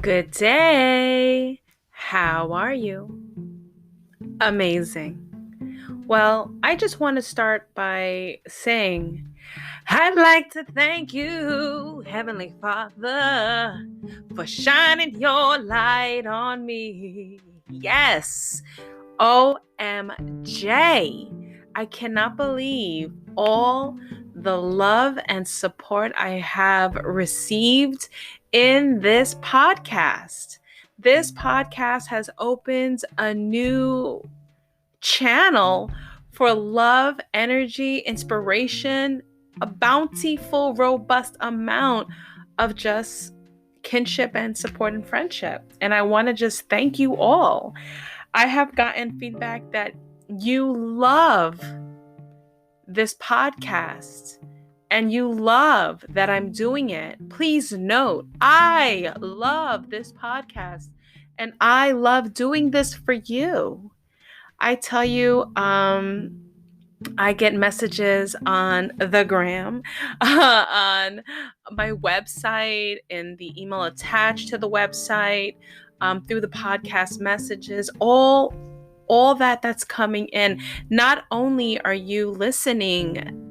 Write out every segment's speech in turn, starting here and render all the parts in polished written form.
Good day. How are you? Amazing. Well, I just want to start by saying, I'd like to thank you, Heavenly Father, for shining your light on me. Yes. OMJ. I cannot believe all the love and support I have received in this podcast. This podcast has opened a new channel for love, energy, inspiration, a bountiful, robust amount of just kinship and support and friendship. And I want to just thank you all. I have gotten feedback that you love this podcast and you love that I'm doing it. Please note, I love this podcast and I love doing this for you. I tell you, I get messages on the gram, on my website, in the email attached to the website, through the podcast messages, all that's coming in. Not only are you listening,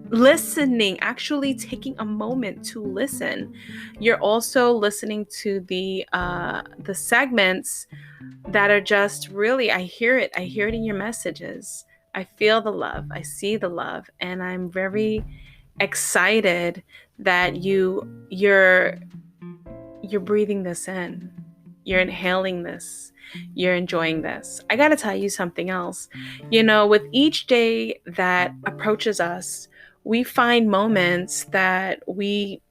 actually taking a moment to listen, you're also listening to the segments that are just really, I hear it in your messages. I feel the love, I see the love, and I'm very excited that you're breathing this in. You're inhaling this. You're enjoying this. I got to tell you something else. With each day that approaches us, we find moments that we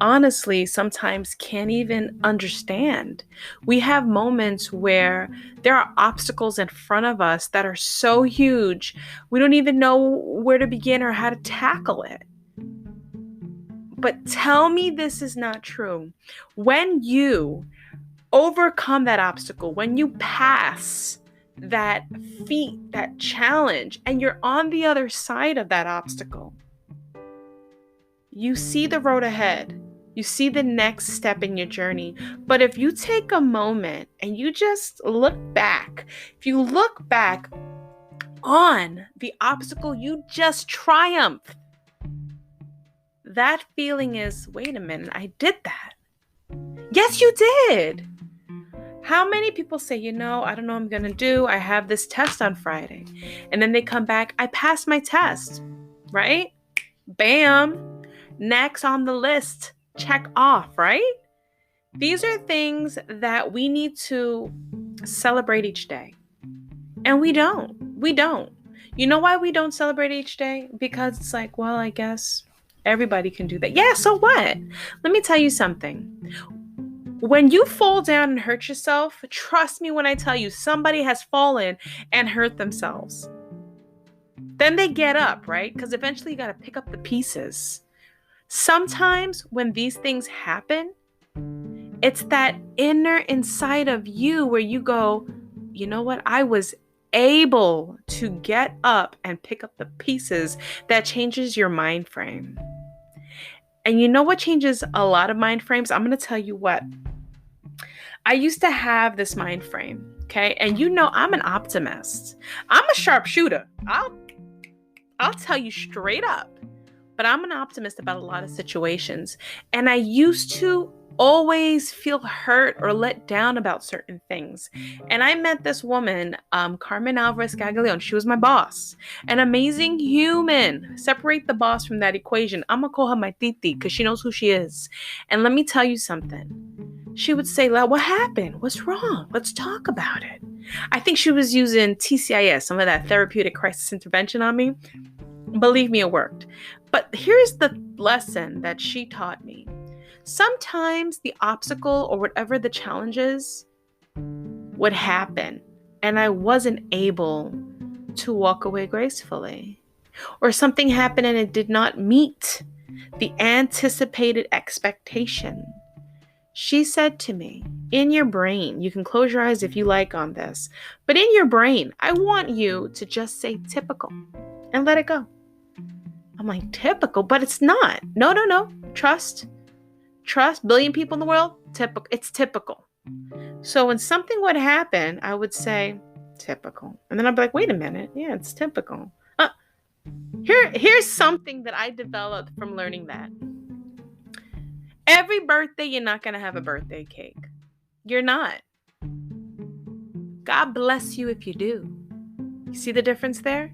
honestly sometimes can't even understand. We have moments where there are obstacles in front of us that are so huge, we don't even know where to begin or how to tackle it. But tell me this is not true. When you overcome that obstacle, when you pass that feat, that challenge, and you're on the other side of that obstacle, you see the road ahead. You see the next step in your journey. But if you take a moment and you just look back, if you look back on the obstacle you just triumphed, that feeling is, wait a minute, I did that. Yes, you did. How many people say, I don't know what I'm going to do. I have this test on Friday. And then they come back, I passed my test, right? Bam. Next on the list, check off, right? These are things that we need to celebrate each day. And we don't. You know why we don't celebrate each day? Because it's like, well, I guess everybody can do that. Yeah, so what? Let me tell you something. When you fall down and hurt yourself, trust me when I tell you, somebody has fallen and hurt themselves. Then they get up, right? Because eventually you got to pick up the pieces. Sometimes when these things happen, it's that inner inside of you where you go, you know what? I was able to get up and pick up the pieces. That changes your mind frame. And you know what changes a lot of mind frames? I'm going to tell you what. I used to have this mind frame, okay? And I'm an optimist. I'm a sharpshooter. I'll tell you straight up. But I'm an optimist about a lot of situations. And I used to always feel hurt or let down about certain things. And I met this woman, Carmen Alvarez Gaglione. She was my boss. An amazing human. Separate the boss from that equation. I'm going to call her my titi because she knows who she is. And let me tell you something. She would say, what happened? What's wrong? Let's talk about it. I think she was using TCIS, some of that therapeutic crisis intervention on me. Believe me, it worked. But here's the lesson that she taught me. Sometimes the obstacle or whatever the challenge is would happen, and I wasn't able to walk away gracefully. Or something happened and it did not meet the anticipated expectation. She said to me, in your brain, you can close your eyes if you like on this, but in your brain, I want you to just say typical and let it go. I'm like, typical, but it's not. No. Trust. Billion people in the world, Typical. It's typical. So when something would happen, I would say, typical. And then I'd be like, wait a minute. Yeah, it's typical. Here's something that I developed from learning that. Every birthday, you're not going to have a birthday cake. You're not. God bless you if you do. You see the difference there?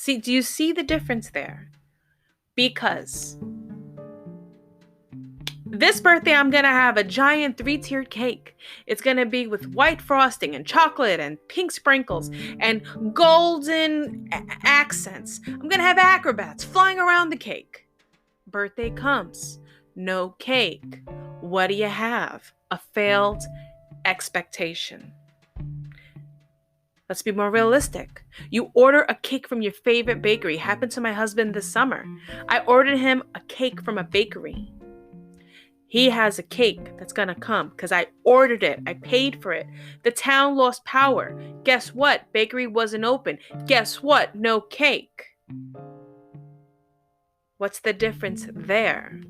Do you see the difference there? Because this birthday, I'm going to have a giant 3-tiered cake. It's going to be with white frosting and chocolate and pink sprinkles and golden accents. I'm going to have acrobats flying around the cake. Birthday comes. No cake. What do you have? A failed expectation. Let's be more realistic. You order a cake from your favorite bakery. Happened to my husband this summer. I ordered him a cake from a bakery. He has a cake that's going to come because I ordered it. I paid for it. The town lost power. Guess what? Bakery wasn't open. Guess what? No cake. What's the difference there?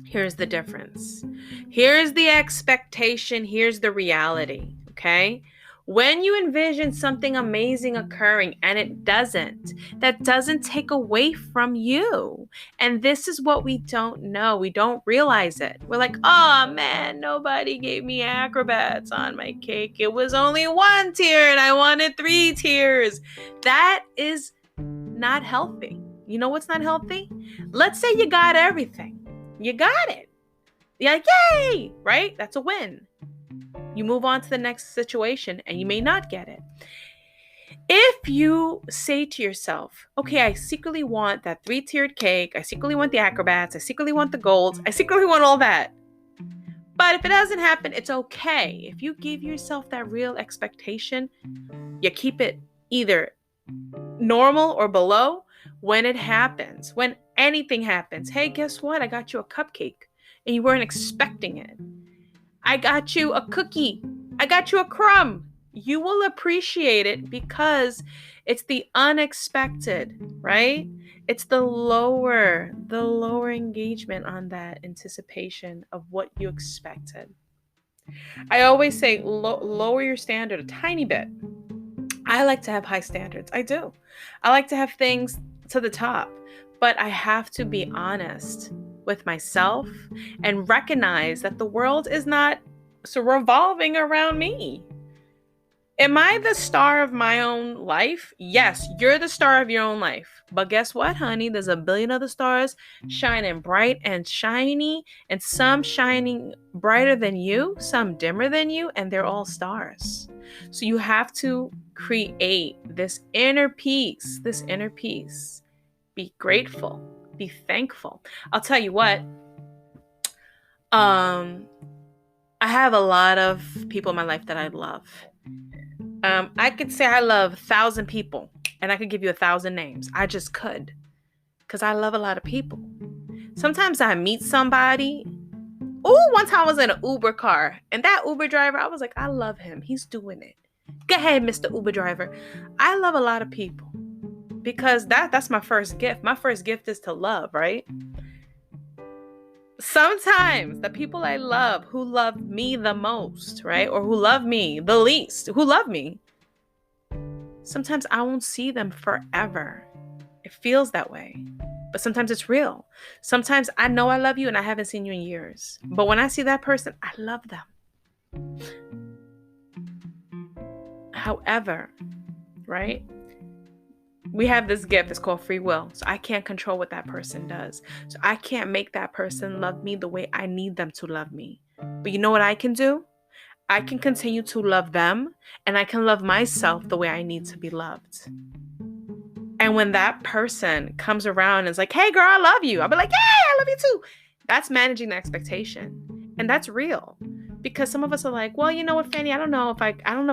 Here's the difference. Here's the expectation. Here's the reality. Okay? When you envision something amazing occurring and it doesn't, that doesn't take away from you. And this is what we don't know. We don't realize it. We're like, oh man, nobody gave me acrobats on my cake. It was only 1 tier and I wanted 3 tiers. That is not healthy. You know what's not healthy? Let's say you got everything. You got it. You're like, yay, right? That's a win. You move on to the next situation and you may not get it. If you say to yourself, okay, I secretly want that 3-tiered cake. I secretly want the acrobats. I secretly want the golds. I secretly want all that. But if it doesn't happen, it's okay. If you give yourself that real expectation, you keep it either normal or below. When it happens, when anything happens, hey, guess what? I got you a cupcake and you weren't expecting it. I got you a cookie. I got you a crumb. You will appreciate it because it's the unexpected, right? It's the lower engagement on that anticipation of what you expected. I always say lower your standard a tiny bit. I like to have high standards. I do. I like to have things to the top, but I have to be honest with myself and recognize that the world is not revolving around me. Am I the star of my own life? Yes, you're the star of your own life. But guess what, honey? There's a billion other stars shining bright and shiny, and some shining brighter than you, some dimmer than you, and they're all stars. So you have to create this inner peace, Be grateful, be thankful. I'll tell you what, I have a lot of people in my life that I love. I could say I love 1,000 people and I could give you 1,000 names. I just could, because I love a lot of people. Sometimes I meet somebody. One time I was in an Uber car and that Uber driver, I was like, I love him. He's doing it. Go ahead, Mr. Uber driver. I love a lot of people because that's my first gift. My first gift is to love, right? Sometimes the people I love who love me the most, right? Or who love me the least, who love me, sometimes I won't see them forever. It feels that way. But sometimes it's real. Sometimes I know I love you and I haven't seen you in years. But when I see that person, I love them. However, right? We have this gift. It's called free will. So I can't control what that person does. So I can't make that person love me the way I need them to love me. But you know what I can do? I can continue to love them and I can love myself the way I need to be loved. And when that person comes around and is like, hey girl, I love you. I'll be like, hey, I love you too. That's managing the expectation. And that's real. Because some of us are like, well, you know what, Fanny, I don't know if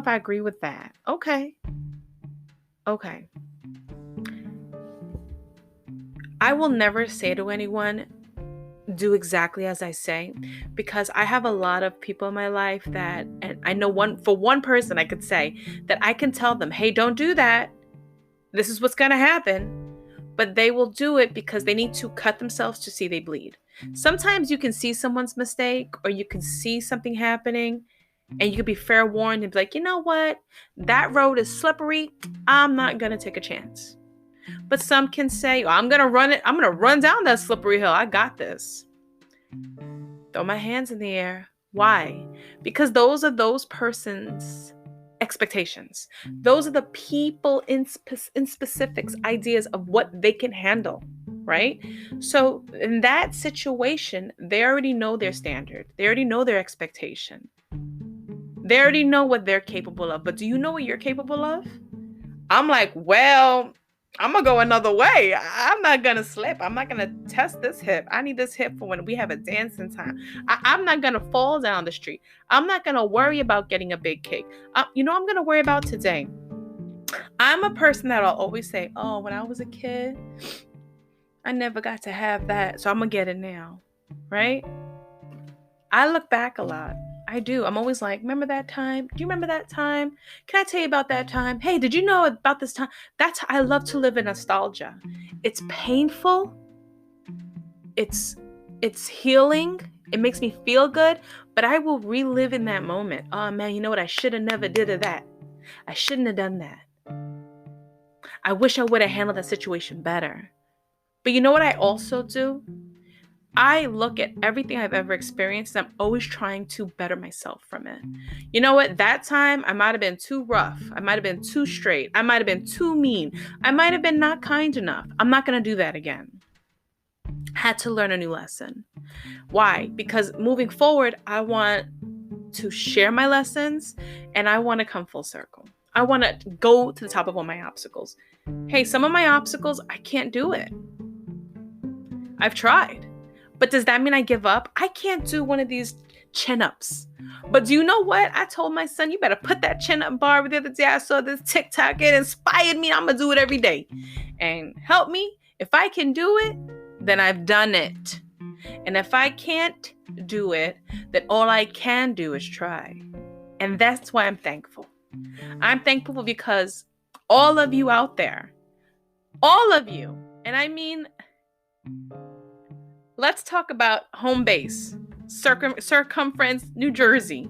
I agree with that. Okay. I will never say to anyone, do exactly as I say, because I have a lot of people in my life that, and I know for one person I could say that I can tell them, hey, don't do that. This is what's going to happen. But they will do it because they need to cut themselves to see they bleed. Sometimes you can see someone's mistake or you can see something happening and you could be fair warned and be like, you know what? That road is slippery. I'm not going to take a chance. But some can say, oh, I'm going to run it. I'm going to run down that slippery hill. I got this. Throw my hands in the air. Why? Because those are those person's expectations. Those are the people in specifics, ideas of what they can handle, right? So in that situation, they already know their standard. They already know their expectation. They already know what they're capable of. But do you know what you're capable of? I'm like, well, I'm going to go another way. I'm not going to slip. I'm not going to test this hip. I need this hip for when we have a dancing time. I'm not going to fall down the street. I'm not going to worry about getting a big cake. I'm going to worry about today. I'm a person that'll always say, oh, when I was a kid, I never got to have that. So I'm going to get it now. Right? I look back a lot. I do. I'm always like, remember that time? Do you remember that time? Can I tell you about that time? Hey, did you know about this time? I love to live in nostalgia. It's painful. It's healing. It makes me feel good, but I will relive in that moment. Oh man, you know what? I should have never did that. I shouldn't have done that. I wish I would have handled that situation better. But you know what I also do? I look at everything I've ever experienced and I'm always trying to better myself from it. You know what? That time I might have been too rough. I might have been too straight. I might have been too mean. I might have been not kind enough. I'm not going to do that again. Had to learn a new lesson. Why? Because moving forward, I want to share my lessons and I want to come full circle. I want to go to the top of all my obstacles. Hey, some of my obstacles, I can't do it. I've tried. But does that mean I give up? I can't do one of these chin-ups. But do you know what? I told my son, you better put that chin-up bar. The other day I saw this TikTok. It inspired me. I'm going to do it every day. And help me. If I can do it, then I've done it. And if I can't do it, then all I can do is try. And that's why I'm thankful. I'm thankful because all of you out there, all of you, and I mean... Let's talk about home base, circumference, New Jersey,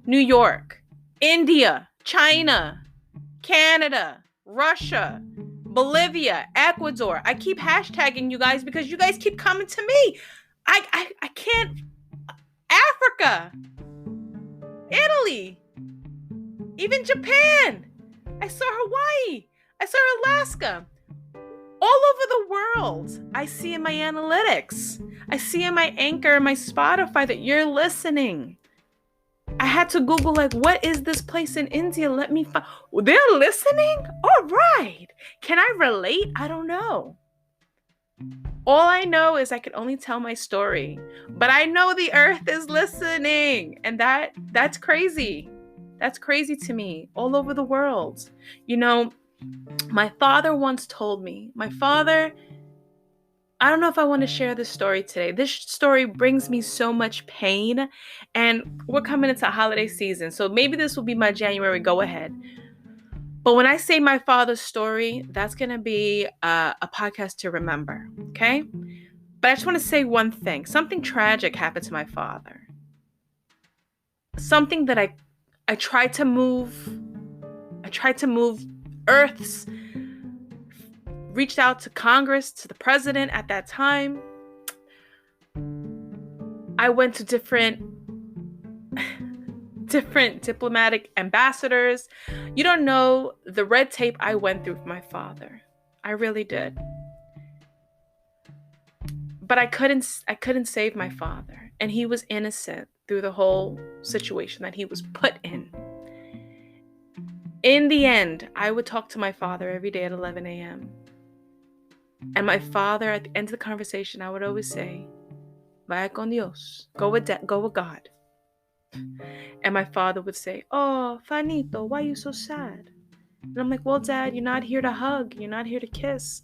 New York, India, China, Canada, Russia, Bolivia, Ecuador. I keep hashtagging you guys because you guys keep coming to me. I can't. Africa, Italy, even Japan. I saw Hawaii. I saw Alaska. All over the world, I see in my analytics, I see in my Anchor and my Spotify that you're listening. I had to Google, like, what is this place in India? Let me find. They're listening? All right. Can I relate? I don't know. All I know is I can only tell my story, but I know the earth is listening, and that's crazy. That's crazy to me. All over the world, My father once told me, I don't know if I want to share this story today. This story brings me so much pain, and we're coming into holiday season, so maybe this will be my January go ahead. But when I say my father's story, that's going to be a podcast to remember, okay? But I just want to say one thing. Something tragic happened to my father. Something that I tried to move Earth's, reached out to Congress, to the president at that time. I went to different diplomatic ambassadors. You don't know the red tape I went through with my father. I really did. But I couldn't save my father, and he was innocent through the whole situation that he was put in. In the end, I would talk to my father every day at 11 a.m. And my father, at the end of the conversation, I would always say, vaya con Dios, go with God. And my father would say, oh, Fanito, why are you so sad? And I'm like, well, Dad, you're not here to hug. You're not here to kiss.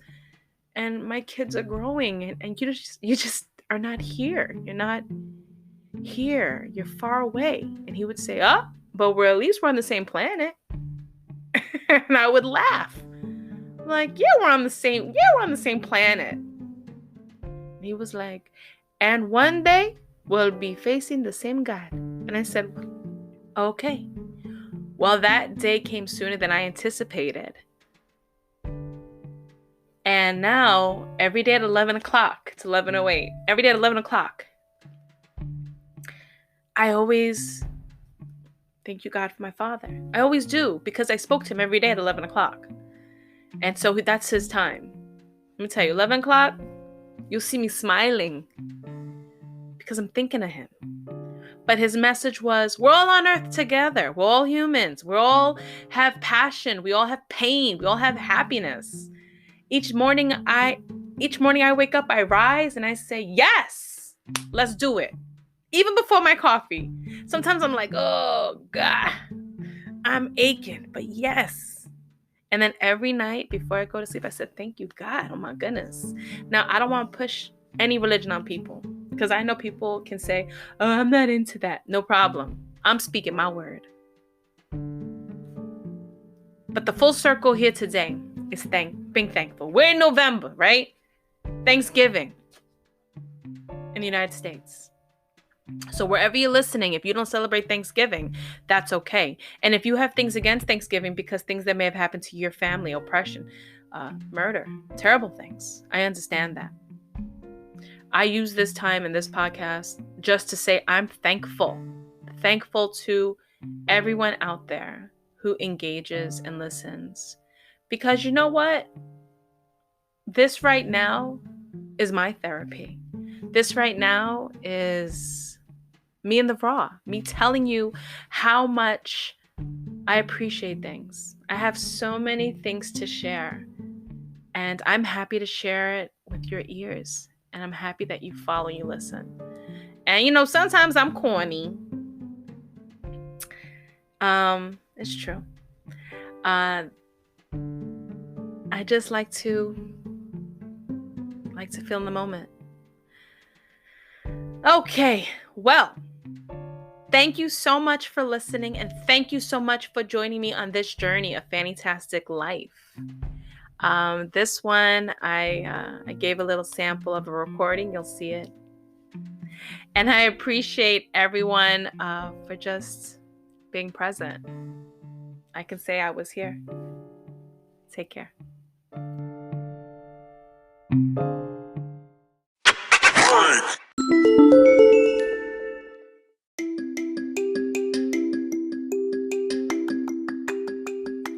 And my kids are growing, and you just are not here. You're not here. You're far away. And he would say, oh, but we're on the same planet. And I would laugh. I'm like, we're on the same planet. He was like, and one day we'll be facing the same God. And I said, okay. Well, that day came sooner than I anticipated. And now, every day at 11 o'clock, it's 11:08, every day at 11 o'clock, I always thank you, God, for my father. I always do, because I spoke to him every day at 11 o'clock. And so that's his time. Let me tell you, 11 o'clock, you'll see me smiling because I'm thinking of him. But his message was, we're all on earth together. We're all humans. We all have passion. We all have pain. We all have happiness. Each morning I wake up, I rise and I say, yes, let's do it. Even before my coffee. Sometimes I'm like, oh God, I'm aching, but yes. And then every night before I go to sleep, I said, thank you, God. Oh my goodness. Now, I don't want to push any religion on people, because I know people can say, oh, I'm not into that. No problem. I'm speaking my word. But the full circle here today is being thankful. We're in November, right? Thanksgiving in the United States. So wherever you're listening, if you don't celebrate Thanksgiving, that's okay. And if you have things against Thanksgiving because things that may have happened to your family, oppression, murder, terrible things, I understand that. I use this time in this podcast just to say I'm thankful to everyone out there who engages and listens. Because you know what? This right now is my therapy. This right now is me in the raw, me telling you how much I appreciate things. I have so many things to share, and I'm happy to share it with your ears. And I'm happy that you follow, you listen. And sometimes I'm corny. It's true. I just like to feel in the moment. Okay, well, thank you so much for listening, and thank you so much for joining me on this journey of Fannytastic Life. This one, I gave a little sample of a recording. You'll see it. And I appreciate everyone for just being present. I can say I was here. Take care.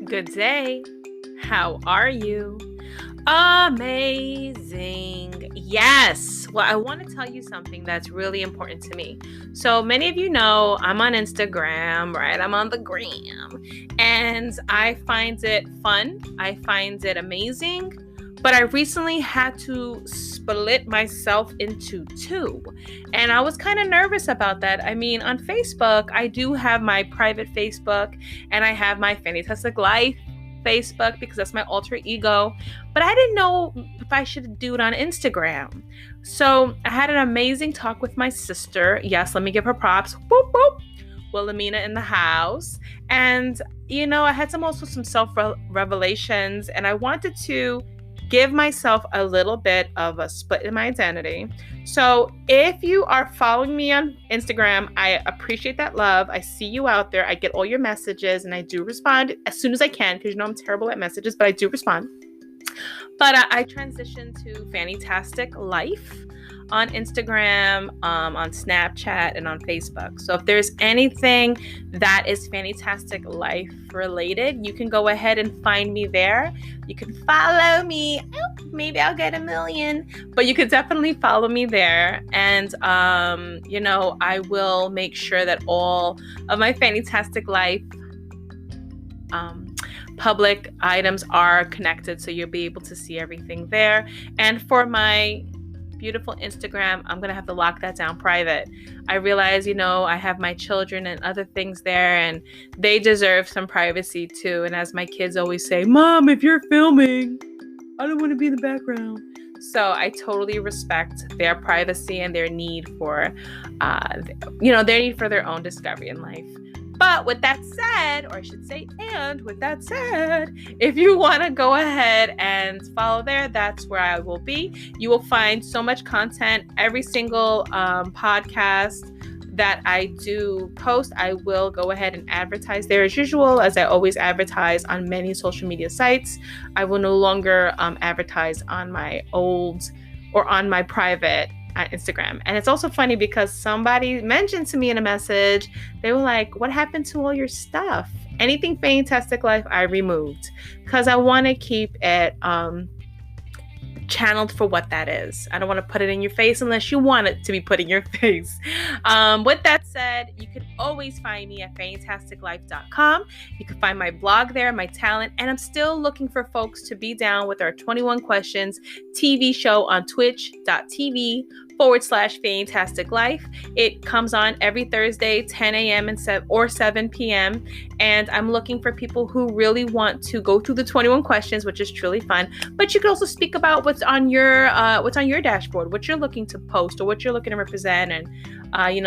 Good day. How are you? Amazing. Yes. Well, I want to tell you something that's really important to me. So many of you know I'm on Instagram, right? I'm on the gram, and I find it fun. I find it amazing. But I recently had to split myself into two. And I was kind of nervous about that. I mean, on Facebook, I do have my private Facebook, and I have my Fannytastic Life Facebook because that's my alter ego. But I didn't know if I should do it on Instagram. So I had an amazing talk with my sister. Yes, let me give her props. Whoop, whoop. Wilhelmina in the house. And, I had some self-revelations, and I wanted to give myself a little bit of a split in my identity. So if you are following me on Instagram, I appreciate that love. I see you out there. I get all your messages, and I do respond as soon as I can, because I'm terrible at messages, but I do respond. But I transitioned to Fannytastic Life on Instagram, on Snapchat, and on Facebook. So if there's anything that is Fannytastic Life related, you can go ahead and find me there. You can follow me. Maybe I'll get 1 million, but you could definitely follow me there. And, I will make sure that all of my Fannytastic Life public items are connected, so you'll be able to see everything there. And for my beautiful Instagram, I'm gonna have to lock that down private. I realize, I have my children and other things there, and they deserve some privacy too. And as my kids always say, Mom, if you're filming, I don't want to be in the background. So I totally respect their privacy and their need for, their need for their own discovery in life. But with that said, or I should say, and with that said, if you want to go ahead and follow there, that's where I will be. You will find so much content. Every single podcast that I do post, I will go ahead and advertise there as usual, as I always advertise on many social media sites. I will no longer advertise on my old or on my private Instagram. And it's also funny because somebody mentioned to me in a message, they were like, what happened to all your stuff? Anything Fantastic Life I removed, because I want to keep it channeled for what that is. I don't want to put it in your face unless you want it to be put in your face. With that said, you can always find me at fannytasticlife.com. You can find my blog there, my talent, and I'm still looking for folks to be down with our 21 Questions TV show on twitch.tv/Fantastic Life. It comes on every Thursday, 10 a.m. or 7 p.m. And I'm looking for people who really want to go through the 21 questions, which is truly fun. But you can also speak about what's on your dashboard, what you're looking to post or what you're looking to represent. And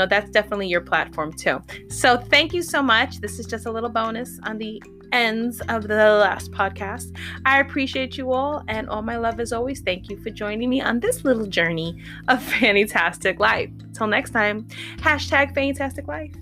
that's definitely your platform too. So thank you so much. This is just a little bonus on the ends of the last podcast. I appreciate you all, and all my love as always. Thank you for joining me on this little journey of Fannytastic Life. Till next time, #Fannytastic Life.